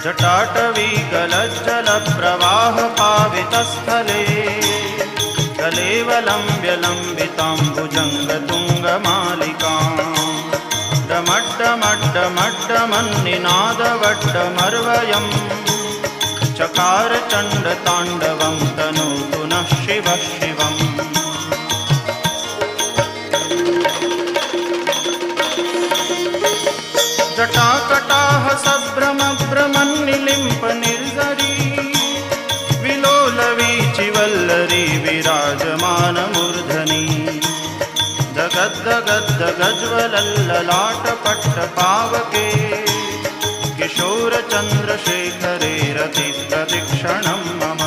जटाटवी गलज्जलप्रवाहपावितस्थले कलेवलम्ब्य लम्बिताम्बुजङ्गतुङ्गमालिकाम् डमड्डमड्डमड्डमन्निनादवड्डमर्वयम् चकार चण्डताण्डवं तनोतु नः शिवः शिवम्। जटाकटाह सभ्रमभ्रमन्निलिम्प निर्झरी विलोलवीचिवल्लरी विराजमानमूर्धनि जगद्दगद्दगज्वलल्ललाटपट्टपावके किशोरचन्द्रशेखरे रतिप्रतिक्षणं मम।